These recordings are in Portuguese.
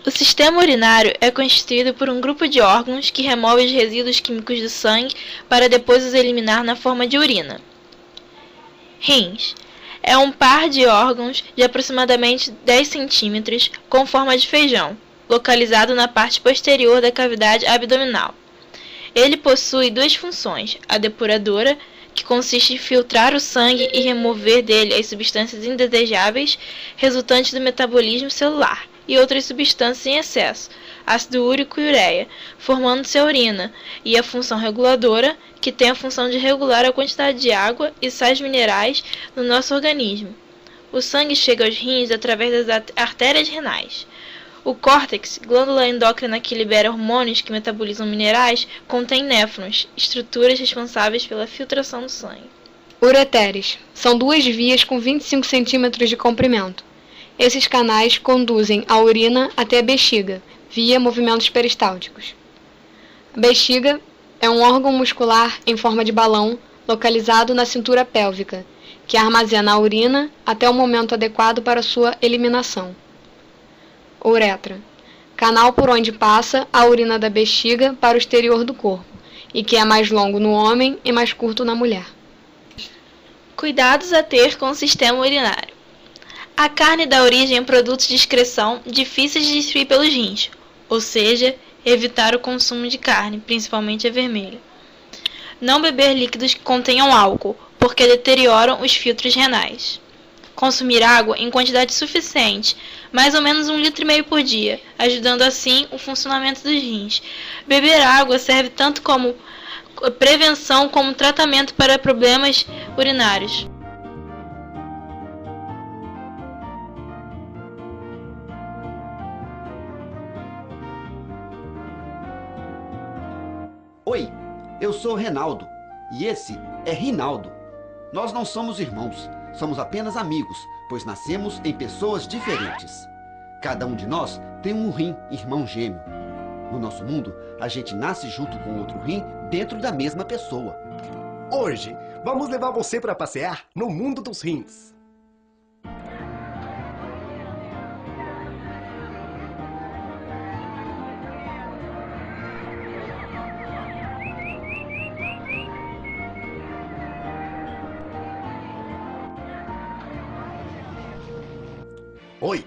O sistema urinário é constituído por um grupo de órgãos que remove os resíduos químicos do sangue para depois os eliminar na forma de urina. Rins é um par de órgãos de aproximadamente 10 centímetros com forma de feijão, localizado na parte posterior da cavidade abdominal. Ele possui duas funções: a depuradora, que consiste em filtrar o sangue e remover dele as substâncias indesejáveis resultantes do metabolismo celular, e outras substâncias em excesso, ácido úrico e ureia, formando-se a urina, e a função reguladora, que tem a função de regular a quantidade de água e sais minerais no nosso organismo. O sangue chega aos rins através das artérias renais. O córtex, glândula endócrina que libera hormônios que metabolizam minerais, contém néfrons, estruturas responsáveis pela filtração do sangue. Ureteres são duas vias com 25 centímetros de comprimento. Esses canais conduzem a urina até a bexiga, via movimentos peristálticos. A bexiga é um órgão muscular em forma de balão localizado na cintura pélvica, que armazena a urina até o momento adequado para sua eliminação. Uretra, canal por onde passa a urina da bexiga para o exterior do corpo, e que é mais longo no homem e mais curto na mulher. Cuidados a ter com o sistema urinário. A carne dá origem a produtos de excreção difíceis de destruir pelos rins, ou seja, evitar o consumo de carne, principalmente a vermelha. Não beber líquidos que contenham álcool, porque deterioram os filtros renais. Consumir água em quantidade suficiente, mais ou menos 1,5 litros por dia, ajudando assim o funcionamento dos rins. Beber água serve tanto como prevenção como tratamento para problemas urinários. Oi, eu sou Renaldo e esse é Rinaldo. Nós não somos irmãos, somos apenas amigos, pois nascemos em pessoas diferentes. Cada um de nós tem um rim, irmão gêmeo. No nosso mundo, a gente nasce junto com outro rim dentro da mesma pessoa. Hoje, vamos levar você para passear no mundo dos rins. Oi,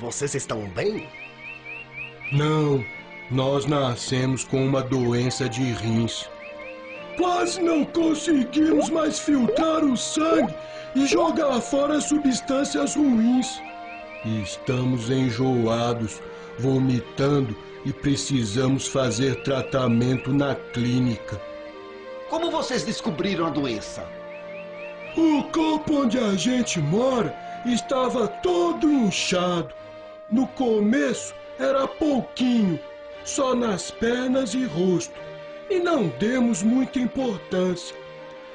vocês estão bem? Não, nós nascemos com uma doença de rins. Quase não conseguimos mais filtrar o sangue e jogar fora substâncias ruins. Estamos enjoados, vomitando e precisamos fazer tratamento na clínica. Como vocês descobriram a doença? O campo onde a gente mora estava todo inchado. No começo era pouquinho, só nas pernas e rosto, e não demos muita importância,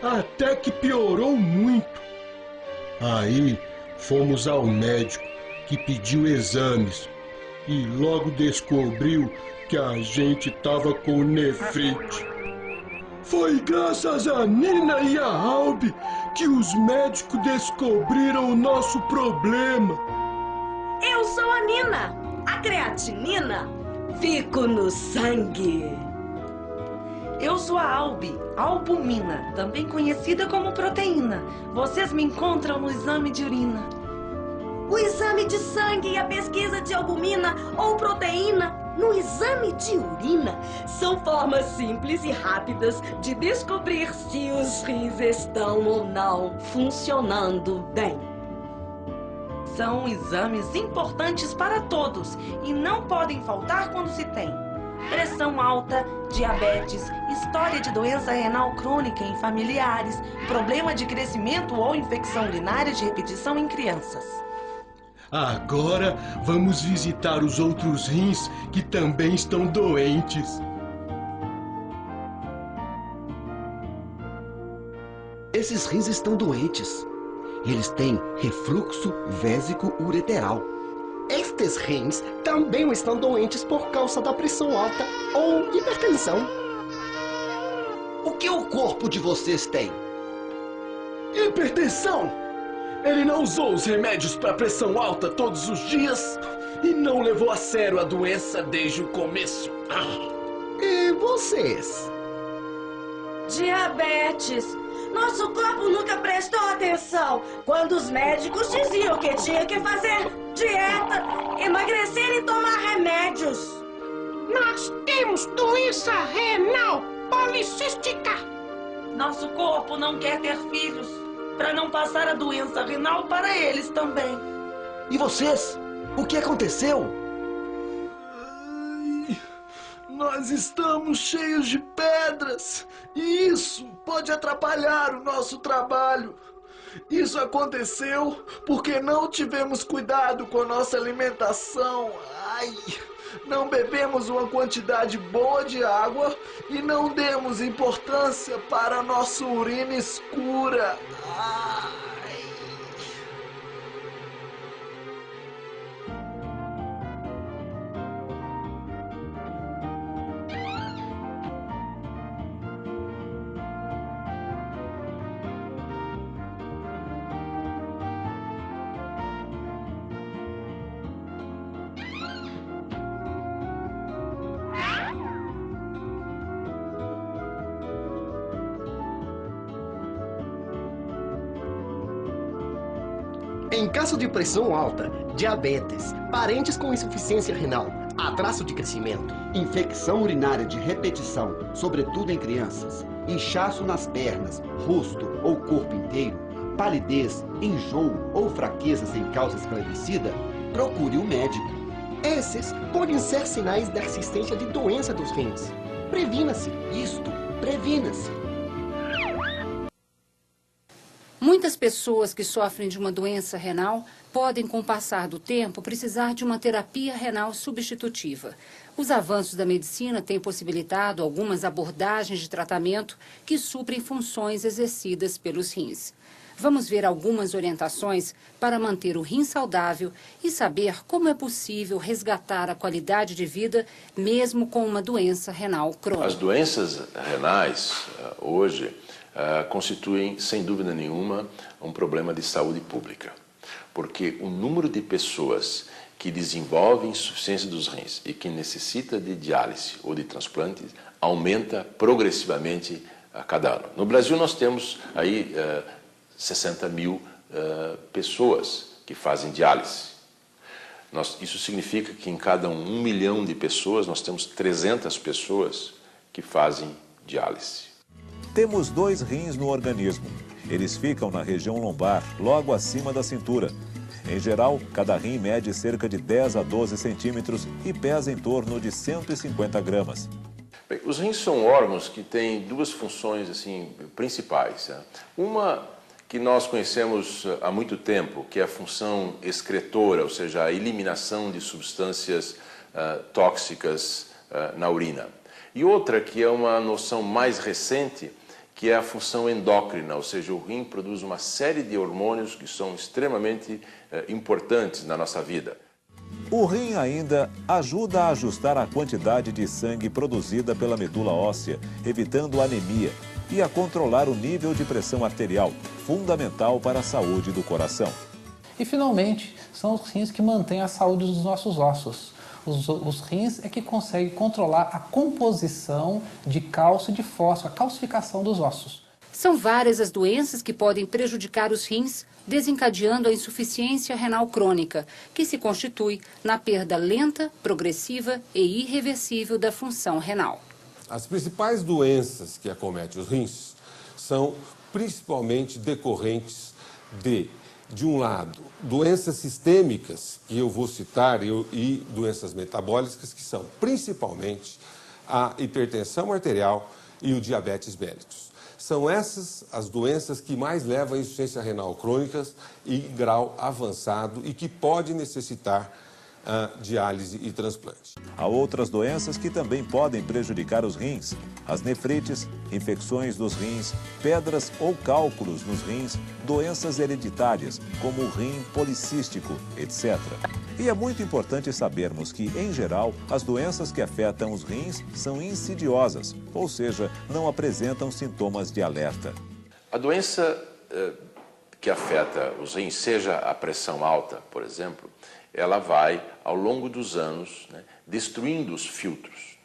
até que piorou muito. Aí fomos ao médico, que pediu exames, e logo descobriu que a gente estava com nefrite. Foi graças a Nina e a Albi que os médicos descobriram o nosso problema. Eu sou a Nina. A creatinina fico no sangue. Eu sou a Albi, albumina, também conhecida como proteína. Vocês me encontram no exame de urina. O exame de sangue e a pesquisa de albumina ou proteína no exame de urina são formas simples e rápidas de descobrir se os rins estão ou não funcionando bem. São exames importantes para todos e não podem faltar quando se tem pressão alta, diabetes, história de doença renal crônica em familiares, problema de crescimento ou infecção urinária de repetição em crianças. Agora vamos visitar os outros rins que também estão doentes. Esses rins estão doentes. Eles têm refluxo vésico-ureteral. Estes rins também estão doentes por causa da pressão alta ou hipertensão. O que o corpo de vocês tem? Hipertensão! Ele não usou os remédios para pressão alta todos os dias? e não levou a sério a doença desde o começo. E vocês? Diabetes. Nosso corpo nunca prestou atenção quando os médicos diziam que tinha que fazer dieta, emagrecer e tomar remédios. Nós temos doença renal policística. Nosso corpo não quer ter filhos para não passar a doença renal para eles também. E vocês? O que aconteceu? Nós estamos cheios de pedras e isso pode atrapalhar o nosso trabalho. Isso aconteceu porque não tivemos cuidado com a nossa alimentação. Não bebemos uma quantidade boa de água e não demos importância para a nossa urina escura. Em caso de pressão alta, diabetes, parentes com insuficiência renal, atraso de crescimento, infecção urinária de repetição, sobretudo em crianças, inchaço nas pernas, rosto ou corpo inteiro, palidez, enjoo ou fraqueza sem causa esclarecida, procure um médico. esses podem ser sinais da existência de doença dos rins. Previna-se. Previna-se. Muitas pessoas que sofrem de uma doença renal podem, com o passar do tempo, precisar de uma terapia renal substitutiva. Os avanços da medicina têm possibilitado algumas abordagens de tratamento que suprem funções exercidas pelos rins. Vamos ver algumas orientações para manter o rim saudável e saber como é possível resgatar a qualidade de vida mesmo com uma doença renal crônica. As doenças renais, hoje, constituem, sem dúvida nenhuma, um problema de saúde pública. Porque o número de pessoas que desenvolvem insuficiência dos rins e que necessita de diálise ou de transplante aumenta progressivamente a cada ano. No Brasil, nós temos aí 60 mil pessoas que fazem diálise. Isso significa que em cada 1 milhão de pessoas, nós temos 300 pessoas que fazem diálise. Temos 2 rins no organismo. Eles ficam na região lombar, logo acima da cintura. Em geral, cada rim mede cerca de 10 a 12 centímetros e pesa em torno de 150 gramas. Bem, os rins são órgãos que têm 2 funções principais. Uma que nós conhecemos há muito tempo, que é a função excretora, ou seja, a eliminação de substâncias tóxicas na urina. E outra que é uma noção mais recente, que é a função endócrina, ou seja, o rim produz uma série de hormônios que são extremamente importantes na nossa vida. O rim ainda ajuda a ajustar a quantidade de sangue produzida pela medula óssea, evitando anemia, e a controlar o nível de pressão arterial, fundamental para a saúde do coração. E, finalmente, são os rins que mantêm a saúde dos nossos ossos. Os rins é que conseguem controlar a composição de cálcio e de fósforo, a calcificação dos ossos. São várias as doenças que podem prejudicar os rins, desencadeando a insuficiência renal crônica, que se constitui na perda lenta, progressiva e irreversível da função renal. As principais doenças que acometem os rins são principalmente decorrentes de um lado, doenças sistêmicas, que eu vou citar, e doenças metabólicas, que são principalmente a hipertensão arterial e o diabetes mellitus. São essas as doenças que mais levam à insuficiência renal crônica em grau avançado e que pode necessitar diálise e transplante. Há outras doenças que também podem prejudicar os rins. As nefrites, infecções dos rins, pedras ou cálculos nos rins, doenças hereditárias, como o rim policístico, etc. E é muito importante sabermos que, em geral, as doenças que afetam os rins são insidiosas, ou seja, não apresentam sintomas de alerta. A doença que afeta os rins, seja a pressão alta, por exemplo, ela vai, ao longo dos anos, né, destruindo os filtros.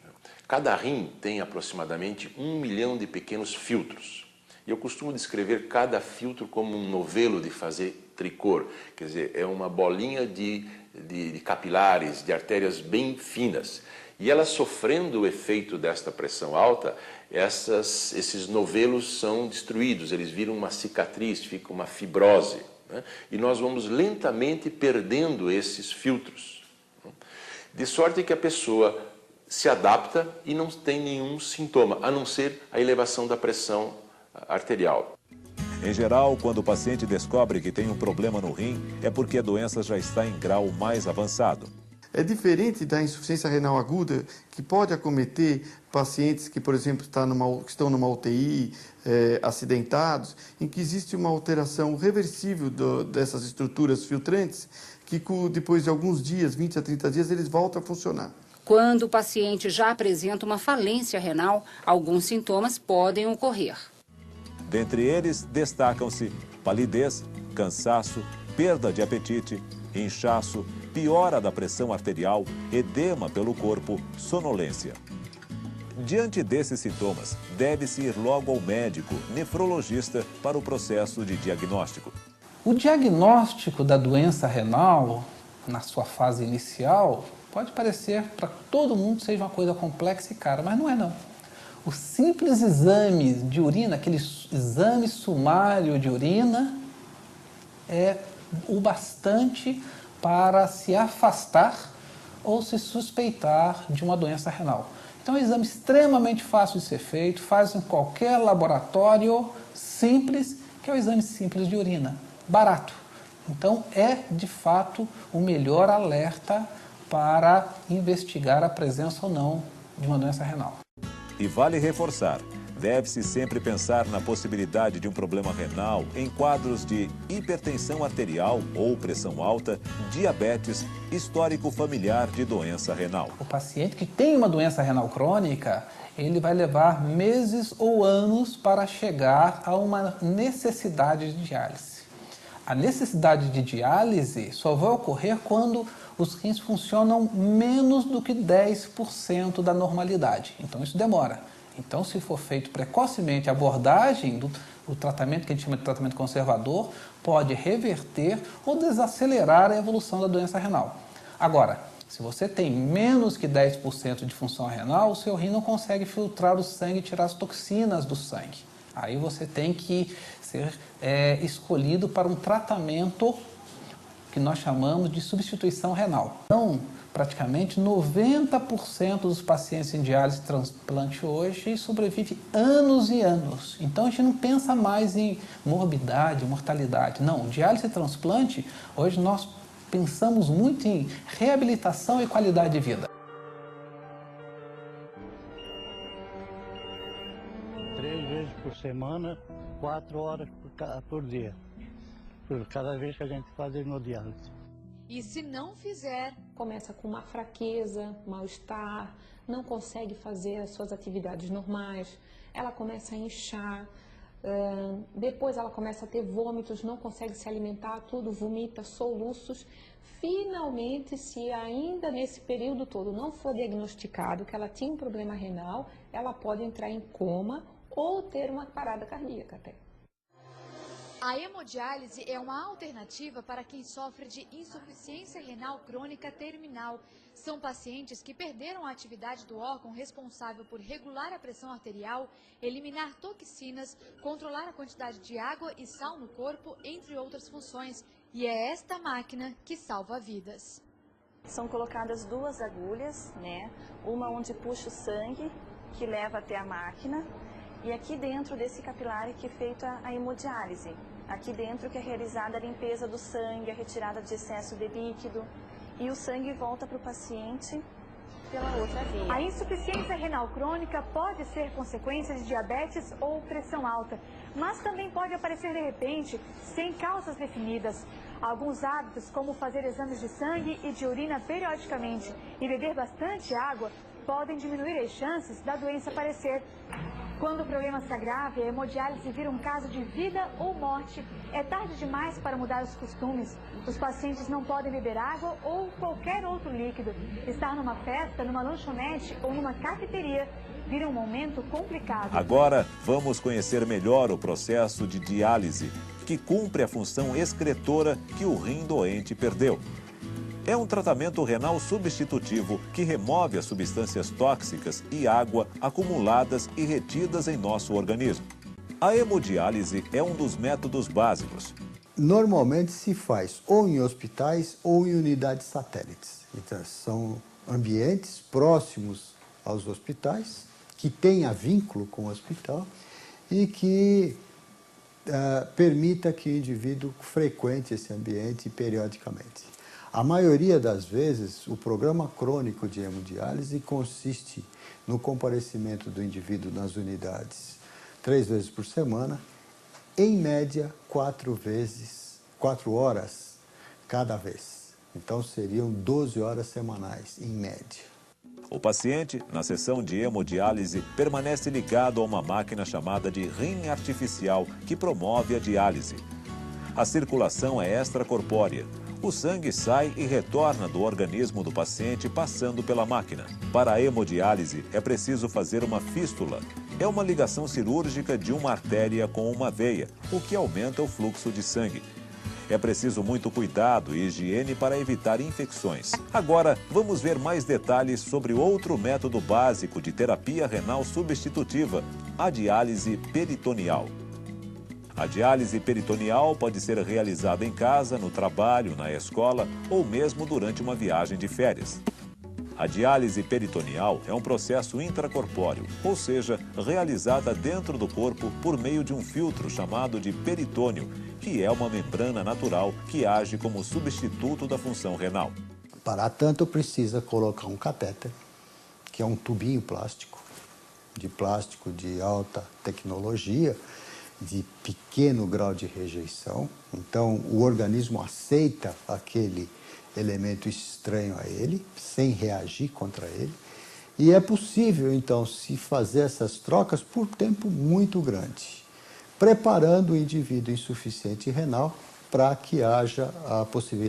Cada rim tem aproximadamente 1 milhão de pequenos filtros. E eu costumo descrever cada filtro como um novelo de fazer tricô, quer dizer, é uma bolinha de capilares, de artérias bem finas. E elas, sofrendo o efeito desta pressão alta, esses novelos são destruídos, eles viram uma cicatriz, fica uma fibrose, né? E nós vamos lentamente perdendo esses filtros, né? De sorte que a pessoa se adapta e não tem nenhum sintoma, a não ser a elevação da pressão arterial. Em geral, quando o paciente descobre que tem um problema no rim, é porque a doença já está em grau mais avançado. É diferente da insuficiência renal aguda, que pode acometer pacientes que, por exemplo, estão numa UTI, acidentados, em que existe uma alteração reversível dessas estruturas filtrantes, que depois de alguns dias, 20 a 30 dias, eles voltam a funcionar. Quando o paciente já apresenta uma falência renal, alguns sintomas podem ocorrer. Dentre eles, destacam-se palidez, cansaço, perda de apetite, inchaço, piora da pressão arterial, edema pelo corpo, sonolência. Diante desses sintomas, deve-se ir logo ao médico nefrologista para o processo de diagnóstico. O diagnóstico da doença renal, na sua fase inicial, pode parecer para todo mundo seja uma coisa complexa e cara, mas não é não. O simples exame de urina, aquele exame sumário de urina, é o bastante para se afastar ou se suspeitar de uma doença renal. Então é um exame extremamente fácil de ser feito, faz em qualquer laboratório simples, que é o exame simples de urina, barato. Então é, de fato, o melhor alerta para investigar a presença ou não de uma doença renal. E vale reforçar, deve-se sempre pensar na possibilidade de um problema renal em quadros de hipertensão arterial ou pressão alta, diabetes, histórico familiar de doença renal. O paciente que tem uma doença renal crônica, ele vai levar meses ou anos para chegar a uma necessidade de diálise. A necessidade de diálise só vai ocorrer quando os rins funcionam menos do que 10% da normalidade. Então isso demora. Então, se for feito precocemente a abordagem do tratamento que a gente chama de tratamento conservador, pode reverter ou desacelerar a evolução da doença renal. Agora, se você tem menos que 10% de função renal, o seu rim não consegue filtrar o sangue e tirar as toxinas do sangue. Aí você tem que ser escolhido para um tratamento que nós chamamos de substituição renal. Então, praticamente 90% dos pacientes em diálise e transplante hoje sobrevivem anos e anos. Então a gente não pensa mais em morbidade, mortalidade. Não, diálise e transplante, hoje nós pensamos muito em reabilitação e qualidade de vida. 3 vezes por semana, 4 horas por dia. Por cada vez que a gente faz hemodiálise. E se não fizer, começa com uma fraqueza, mal-estar, não consegue fazer as suas atividades normais, ela começa a inchar, depois ela começa a ter vômitos, não consegue se alimentar, tudo, vomita, soluços. Finalmente, se ainda nesse período todo não for diagnosticado que ela tinha um problema renal, ela pode entrar em coma ou ter uma parada cardíaca até. A hemodiálise é uma alternativa para quem sofre de insuficiência renal crônica terminal. São pacientes que perderam a atividade do órgão responsável por regular a pressão arterial, eliminar toxinas, controlar a quantidade de água e sal no corpo, entre outras funções. E é esta máquina que salva vidas. São colocadas 2 agulhas, né? Uma onde puxa o sangue, que leva até a máquina, e aqui dentro desse capilar que é feita a hemodiálise. Aqui dentro que é realizada a limpeza do sangue, a retirada de excesso de líquido, e o sangue volta para o paciente pela outra via. A insuficiência renal crônica pode ser consequência de diabetes ou pressão alta, mas também pode aparecer de repente, sem causas definidas. Alguns hábitos, como fazer exames de sangue e de urina periodicamente e beber bastante água, podem diminuir as chances da doença aparecer. Quando o problema se agrava e a hemodiálise vira um caso de vida ou morte, é tarde demais para mudar os costumes. Os pacientes não podem beber água ou qualquer outro líquido. Estar numa festa, numa lanchonete ou numa cafeteria vira um momento complicado. Agora, vamos conhecer melhor o processo de diálise, que cumpre a função excretora que o rim doente perdeu. É um tratamento renal substitutivo que remove as substâncias tóxicas e água acumuladas e retidas em nosso organismo. A hemodiálise é um dos métodos básicos. Normalmente se faz ou em hospitais ou em unidades satélites. Então, são ambientes próximos aos hospitais, que tenha vínculo com o hospital e que permita que o indivíduo frequente esse ambiente periodicamente. A maioria das vezes, o programa crônico de hemodiálise consiste no comparecimento do indivíduo nas unidades 3 vezes por semana, em média 4 horas cada vez. Então seriam 12 horas semanais, em média. O paciente, na sessão de hemodiálise, permanece ligado a uma máquina chamada de rim artificial, que promove a diálise. A circulação é extracorpórea. O sangue sai e retorna do organismo do paciente passando pela máquina. Para a hemodiálise, é preciso fazer uma fístula. É uma ligação cirúrgica de uma artéria com uma veia, o que aumenta o fluxo de sangue. É preciso muito cuidado e higiene para evitar infecções. Agora, vamos ver mais detalhes sobre outro método básico de terapia renal substitutiva, a diálise peritoneal. A diálise peritoneal pode ser realizada em casa, no trabalho, na escola ou mesmo durante uma viagem de férias. A diálise peritoneal é um processo intracorpóreo, ou seja, realizada dentro do corpo por meio de um filtro chamado de peritônio, que é uma membrana natural que age como substituto da função renal. Para tanto, precisa colocar um catéter, que é um tubinho plástico de alta tecnologia, de pequeno grau de rejeição. Então, o organismo aceita aquele elemento estranho a ele, sem reagir contra ele. E é possível, então, se fazer essas trocas por tempo muito grande, preparando o indivíduo insuficiente renal para que haja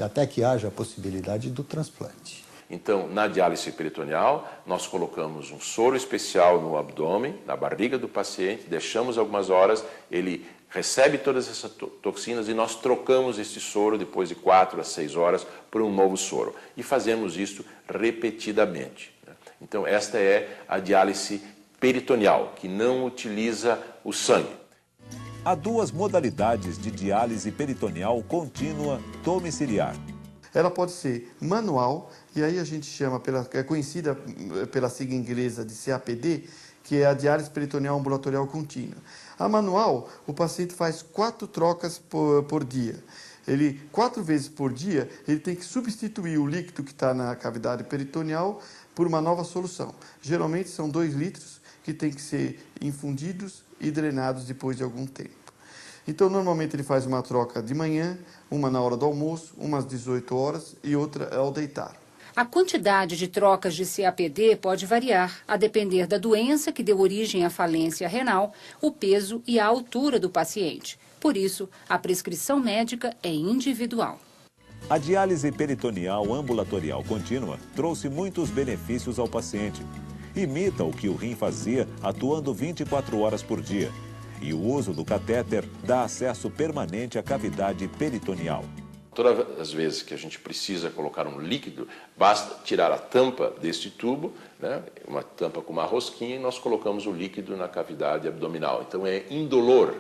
até que haja a possibilidade do transplante. Então, na diálise peritoneal, nós colocamos um soro especial no abdômen, na barriga do paciente, deixamos algumas horas, ele recebe todas essas toxinas e nós trocamos esse soro depois de 4 a 6 horas por um novo soro. E fazemos isso repetidamente. Então, esta é a diálise peritoneal, que não utiliza o sangue. Há 2 modalidades de diálise peritoneal contínua domiciliar. Ela pode ser manual, e aí a gente chama, é conhecida pela sigla inglesa de CAPD, que é a diálise peritoneal ambulatorial contínua. A manual, o paciente faz 4 trocas por dia. 4 vezes por dia, ele tem que substituir o líquido que está na cavidade peritoneal por uma nova solução. Geralmente são 2 litros que tem que ser infundidos e drenados depois de algum tempo. Então, normalmente ele faz uma troca de manhã, uma na hora do almoço, umas 18 horas e outra ao deitar. A quantidade de trocas de CAPD pode variar, a depender da doença que deu origem à falência renal, o peso e a altura do paciente. Por isso, a prescrição médica é individual. A diálise peritoneal ambulatorial contínua trouxe muitos benefícios ao paciente. Imita o que o rim fazia, atuando 24 horas por dia. E o uso do catéter dá acesso permanente à cavidade peritoneal. Todas as vezes que a gente precisa colocar um líquido, basta tirar a tampa deste tubo, né, uma tampa com uma rosquinha, e nós colocamos o líquido na cavidade abdominal. Então é indolor.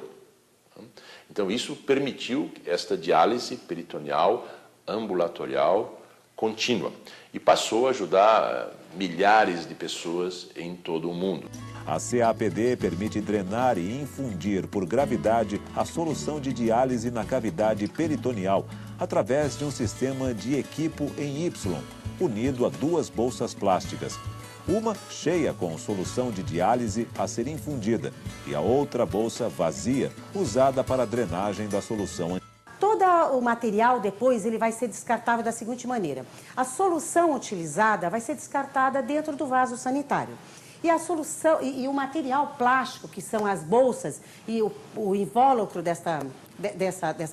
Então isso permitiu esta diálise peritoneal ambulatorial contínua e passou a ajudar milhares de pessoas em todo o mundo. A CAPD permite drenar e infundir por gravidade a solução de diálise na cavidade peritoneal através de um sistema de equipo em Y, unido a 2 bolsas plásticas. Uma cheia com solução de diálise a ser infundida e a outra bolsa vazia, usada para a drenagem da solução. Todo o material depois ele vai ser descartável da seguinte maneira. A solução utilizada vai ser descartada dentro do vaso sanitário. E a solução, e o material plástico, que são as bolsas, e o invólucro dessa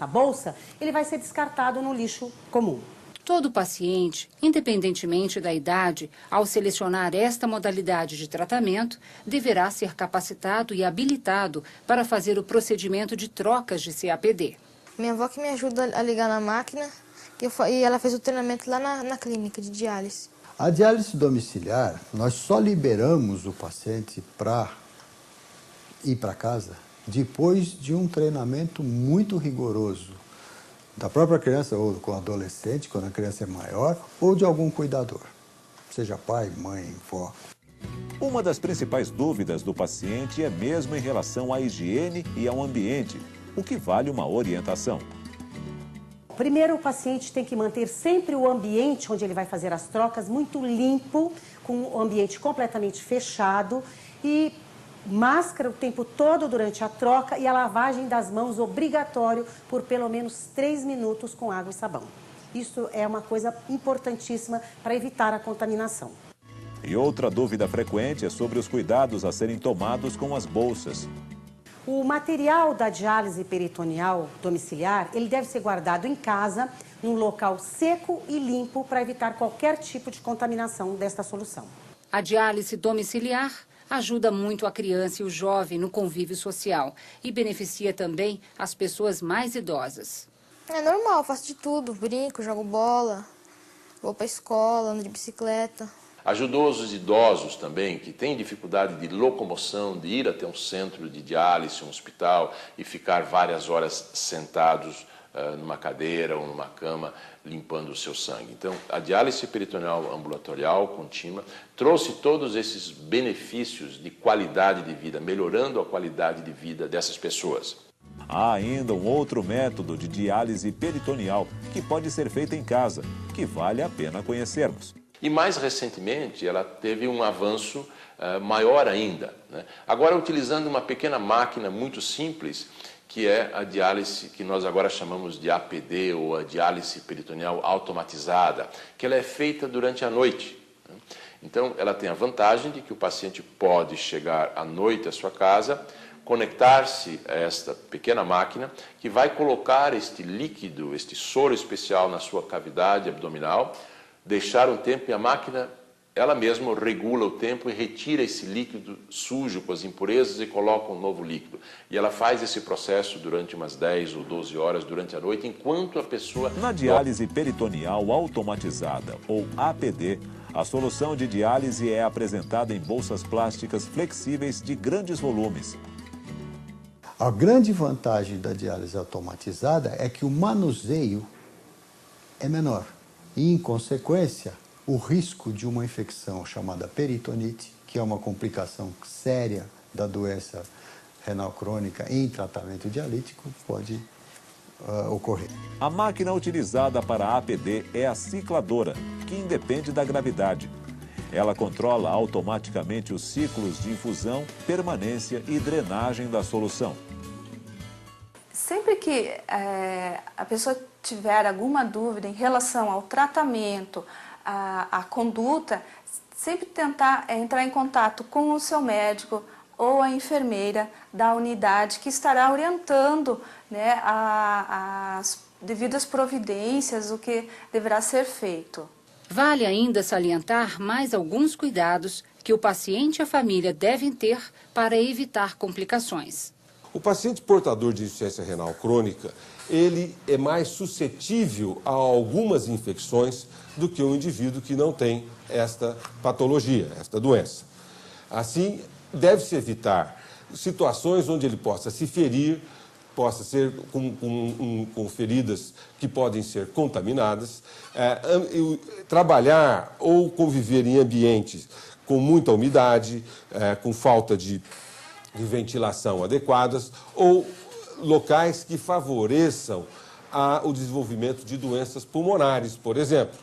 bolsa, ele vai ser descartado no lixo comum. Todo paciente, independentemente da idade, ao selecionar esta modalidade de tratamento, deverá ser capacitado e habilitado para fazer o procedimento de trocas de CAPD. Minha avó que me ajuda a ligar na máquina e ela fez o treinamento lá na clínica de diálise. A diálise domiciliar, nós só liberamos o paciente para ir para casa depois de um treinamento muito rigoroso da própria criança ou com o adolescente, quando a criança é maior, ou de algum cuidador, seja pai, mãe, vó. Uma das principais dúvidas do paciente é mesmo em relação à higiene e ao ambiente, o que vale uma orientação. Primeiro, o paciente tem que manter sempre o ambiente onde ele vai fazer as trocas muito limpo, com o ambiente completamente fechado e máscara o tempo todo durante a troca e a lavagem das mãos obrigatório por pelo menos 3 minutos com água e sabão. Isso é uma coisa importantíssima para evitar a contaminação. E outra dúvida frequente é sobre os cuidados a serem tomados com as bolsas. O material da diálise peritoneal domiciliar, ele deve ser guardado em casa, num local seco e limpo para evitar qualquer tipo de contaminação desta solução. A diálise domiciliar ajuda muito a criança e o jovem no convívio social e beneficia também as pessoas mais idosas. É normal, faço de tudo, brinco, jogo bola, vou para a escola, ando de bicicleta. Ajudou os idosos também, que têm dificuldade de locomoção, de ir até um centro de diálise, um hospital, e ficar várias horas sentados numa cadeira ou numa cama, limpando o seu sangue. Então, a diálise peritoneal ambulatorial contínua trouxe todos esses benefícios de qualidade de vida, melhorando a qualidade de vida dessas pessoas. Há ainda um outro método de diálise peritoneal que pode ser feito em casa, que vale a pena conhecermos. E mais recentemente ela teve um avanço maior ainda, né? Agora utilizando uma pequena máquina muito simples, que é a diálise que nós agora chamamos de APD, ou a diálise peritoneal automatizada, que ela é feita durante a noite, né? Então ela tem a vantagem de que o paciente pode chegar à noite à sua casa, conectar-se a esta pequena máquina, que vai colocar este líquido, este soro especial na sua cavidade abdominal, deixar um tempo e a máquina, ela mesma regula o tempo e retira esse líquido sujo com as impurezas e coloca um novo líquido. E ela faz esse processo durante umas 10 ou 12 horas durante a noite, enquanto a pessoa... Na diálise peritoneal automatizada, ou APD, a solução de diálise é apresentada em bolsas plásticas flexíveis de grandes volumes. A grande vantagem da diálise automatizada é que o manuseio é menor. E, em consequência, o risco de uma infecção chamada peritonite, que é uma complicação séria da doença renal crônica em tratamento dialítico, pode ocorrer. A máquina utilizada para a APD é a cicladora, que independe da gravidade. Ela controla automaticamente os ciclos de infusão, permanência e drenagem da solução. Sempre que a pessoa tiver alguma dúvida em relação ao tratamento, à conduta, sempre tentar entrar em contato com o seu médico ou a enfermeira da unidade que estará orientando, né, as devidas providências, o que deverá ser feito. Vale ainda salientar mais alguns cuidados que o paciente e a família devem ter para evitar complicações. O paciente portador de insuficiência renal crônica, ele é mais suscetível a algumas infecções do que um indivíduo que não tem esta patologia, esta doença. Assim, deve-se evitar situações onde ele possa se ferir, possa ser com feridas que podem ser contaminadas, trabalhar ou conviver em ambientes com muita umidade, com falta de ventilação adequadas ou locais que favoreçam o desenvolvimento de doenças pulmonares, por exemplo.